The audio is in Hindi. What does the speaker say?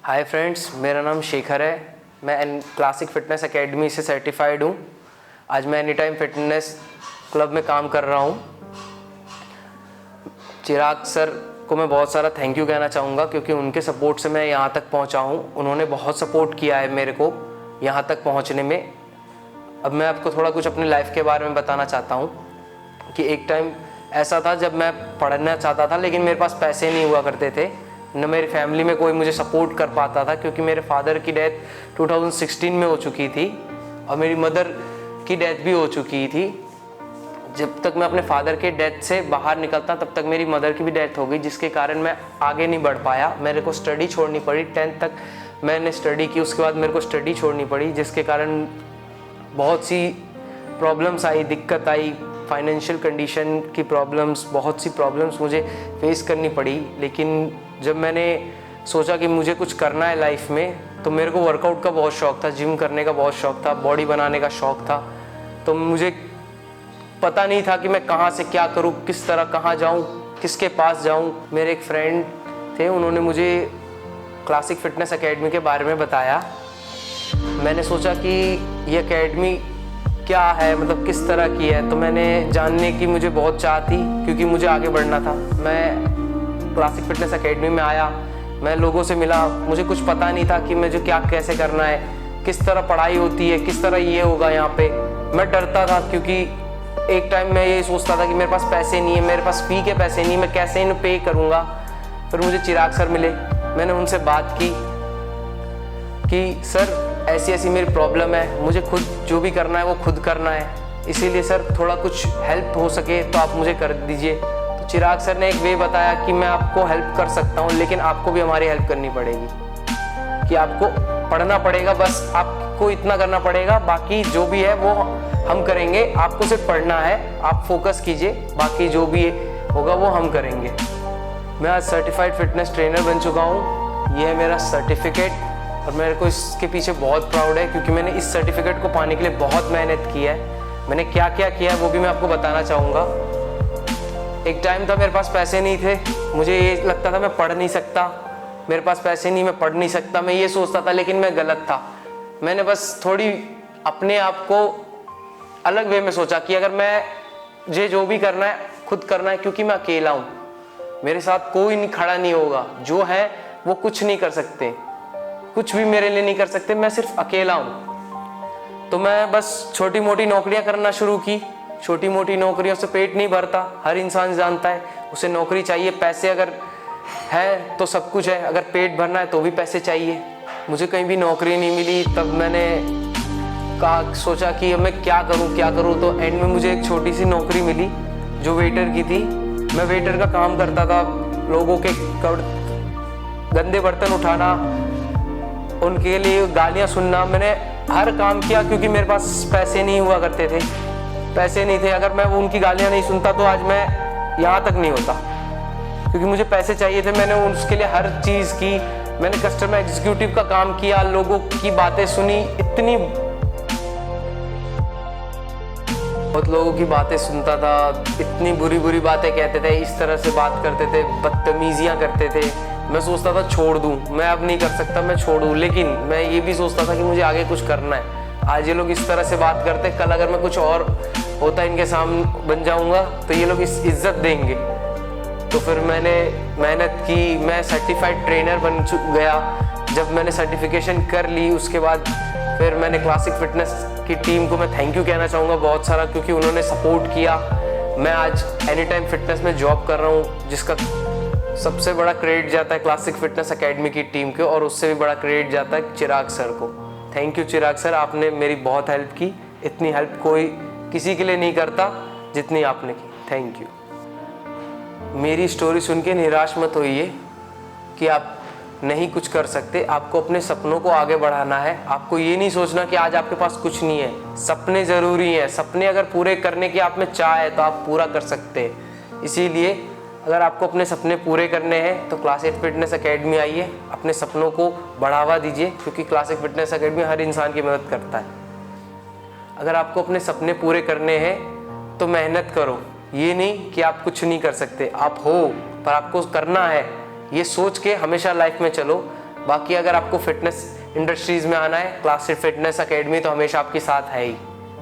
हाय फ्रेंड्स, मेरा नाम शेखर है। मैं क्लासिक फ़िटनेस एकेडमी से सर्टिफाइड हूँ। आज मैं एनी टाइम फिटनेस क्लब में काम कर रहा हूँ। चिराग सर को मैं बहुत सारा थैंक यू कहना चाहूँगा, क्योंकि उनके सपोर्ट से मैं यहाँ तक पहुँचा हूँ। उन्होंने बहुत सपोर्ट किया है मेरे को यहाँ तक पहुँचने में। अब मैं आपको थोड़ा कुछ अपनी लाइफ के बारे में बताना चाहता हूँ कि एक टाइम ऐसा था जब मैं पढ़ना चाहता था, लेकिन मेरे पास पैसे नहीं हुआ करते थे, न मेरी फैमिली में कोई मुझे सपोर्ट कर पाता था, क्योंकि मेरे फादर की डेथ 2016 में हो चुकी थी और मेरी मदर की डेथ भी हो चुकी थी। जब तक मैं अपने फादर के डेथ से बाहर निकलता तब तक मेरी मदर की भी डेथ हो गई, जिसके कारण मैं आगे नहीं बढ़ पाया। मेरे को स्टडी छोड़नी पड़ी। 10th तक मैंने स्टडी की, उसके बाद मेरे को स्टडी छोड़नी पड़ी, जिसके कारण बहुत सी प्रॉब्लम्स आई, दिक्कत आई, फाइनेंशियल कंडीशन की प्रॉब्लम्स, बहुत सी प्रॉब्लम्स मुझे फेस करनी पड़ी। लेकिन जब मैंने सोचा कि मुझे कुछ करना है लाइफ में, तो मेरे को वर्कआउट का बहुत शौक़ था, जिम करने का बहुत शौक़ था, बॉडी बनाने का शौक़ था। तो मुझे पता नहीं था कि मैं कहाँ से क्या करूँ, किस तरह कहाँ जाऊँ, किसके पास जाऊँ। मेरे एक फ्रेंड थे, उन्होंने मुझे क्लासिक फ़िटनेस एकेडमी के बारे में बताया। मैंने सोचा कि ये एकेडमी क्या है, मतलब किस तरह की है। तो मैंने जानने की मुझे बहुत चाह थी, क्योंकि मुझे आगे बढ़ना था। मैं क्लासिक फ़िटनेस एकेडमी में आया, मैं लोगों से मिला, मुझे कुछ पता नहीं था कि मुझे क्या कैसे करना है, किस तरह पढ़ाई होती है, किस तरह ये होगा यहाँ पे। मैं डरता था, क्योंकि एक टाइम मैं ये सोचता था कि मेरे पास पैसे नहीं है, मेरे पास फ़ी के पैसे नहीं, मैं कैसे इन पे करूँगा। फिर मुझे चिराग सर मिले, मैंने उनसे बात की कि सर ऐसी ऐसी मेरी प्रॉब्लम है, मुझे खुद जो भी करना है वो खुद करना है, इसीलिए सर थोड़ा कुछ हेल्प हो सके तो आप मुझे कर दीजिए। तो चिराग सर ने एक वे बताया कि मैं आपको हेल्प कर सकता हूँ, लेकिन आपको भी हमारी हेल्प करनी पड़ेगी, कि आपको पढ़ना पड़ेगा, बस आपको इतना करना पड़ेगा, बाकी जो भी है वो हम करेंगे। आपको सिर्फ पढ़ना है, आप फोकस कीजिए, बाकी जो भी होगा वो हम करेंगे। मैं आज सर्टिफाइड फिटनेस ट्रेनर बन चुका हूँ। ये है मेरा सर्टिफिकेट और मेरे को इसके पीछे बहुत प्राउड है, क्योंकि मैंने इस सर्टिफिकेट को पाने के लिए बहुत मेहनत की है। मैंने क्या क्या किया है वो भी मैं आपको बताना चाहूँगा। एक टाइम था मेरे पास पैसे नहीं थे, मुझे ये लगता था मैं पढ़ नहीं सकता, मेरे पास पैसे नहीं, मैं पढ़ नहीं सकता, मैं ये सोचता था, लेकिन मैं गलत था। मैंने बस थोड़ी अपने आप को अलग वे में सोचा कि अगर मुझे जो भी करना है खुद करना है, क्योंकि मैं अकेला हूँ, मेरे साथ कोई नहीं खड़ा नहीं होगा, जो है वो कुछ नहीं कर सकते, कुछ भी मेरे लिए नहीं कर सकते, मैं सिर्फ अकेला हूँ। तो मैं बस छोटी मोटी नौकरियाँ करना शुरू की। छोटी मोटी नौकरियों से पेट नहीं भरता, हर इंसान जानता है, उसे नौकरी चाहिए। पैसे अगर है तो सब कुछ है, अगर पेट भरना है तो भी पैसे चाहिए। मुझे कहीं भी नौकरी नहीं मिली, तब मैंने सोचा कि अब मैं क्या करूँ। तो एंड में मुझे एक छोटी सी नौकरी मिली जो वेटर की थी। मैं वेटर का काम करता था, लोगों के गंदे बर्तन उठाना, उनके लिए गालियाँ सुनना। मैंने हर काम किया, क्योंकि मेरे पास पैसे नहीं हुआ करते थे, पैसे नहीं थे। अगर मैं उनकी गालियाँ नहीं सुनता तो आज मैं यहाँ तक नहीं होता, क्योंकि मुझे पैसे चाहिए थे। मैंने उसके लिए हर चीज़ की। मैंने कस्टमर एग्जीक्यूटिव का काम किया, लोगों की बातें सुनी, बहुत लोगों की बातें सुनता था, इतनी बुरी बुरी बातें कहते थे, इस तरह से बात करते थे, बदतमीजियाँ करते थे। मैं सोचता था छोड़ दूँ, मैं अब नहीं कर सकता, मैं छोड़ दूँ। लेकिन मैं ये भी सोचता था कि मुझे आगे कुछ करना है। आज ये लोग इस तरह से बात करते, कल अगर मैं कुछ और होता इनके सामने बन जाऊँगा तो ये लोग इज्जत देंगे। तो फिर मैंने मेहनत की, मैं सर्टिफाइड ट्रेनर बन गया। जब मैंने सर्टिफिकेशन कर ली, उसके बाद फिर मैंने क्लासिक फिटनेस की टीम को मैं थैंक यू कहना चाहूँगा बहुत सारा, क्योंकि उन्होंने सपोर्ट किया। मैं आज एनी टाइम फिटनेस में जॉब कर रहा हूँ, जिसका सबसे बड़ा क्रेडिट जाता है क्लासिक फिटनेस एकेडमी की टीम को, और उससे भी बड़ा क्रेडिट जाता है चिराग सर को। थैंक यू चिराग सर, आपने मेरी बहुत हेल्प की। इतनी हेल्प कोई किसी के लिए नहीं करता जितनी आपने की। Thank you. मेरी स्टोरी सुन के निराश मत होइए कि आप नहीं कुछ कर सकते। आपको अपने सपनों को आगे बढ़ाना है। आपको ये नहीं सोचना कि आज आपके पास कुछ नहीं है। सपने ज़रूरी हैं। सपने अगर पूरे करने की आप में चाह है तो आप पूरा कर सकते हैं। इसीलिए अगर आपको अपने सपने पूरे करने हैं तो क्लासिक फिटनेस एकेडमी आइए, अपने सपनों को बढ़ावा दीजिए, क्योंकि क्लासिक फिटनेस एकेडमी हर इंसान की मदद करता है। अगर आपको अपने सपने पूरे करने हैं तो मेहनत करो। ये नहीं कि आप कुछ नहीं कर सकते, आप हो, पर आपको करना है। ये सोच के हमेशा लाइफ में चलो। बाकी अगर आपको फिटनेस इंडस्ट्रीज़ में आना है, क्लासिक फिटनेस एकेडमी तो हमेशा आपके साथ है ही।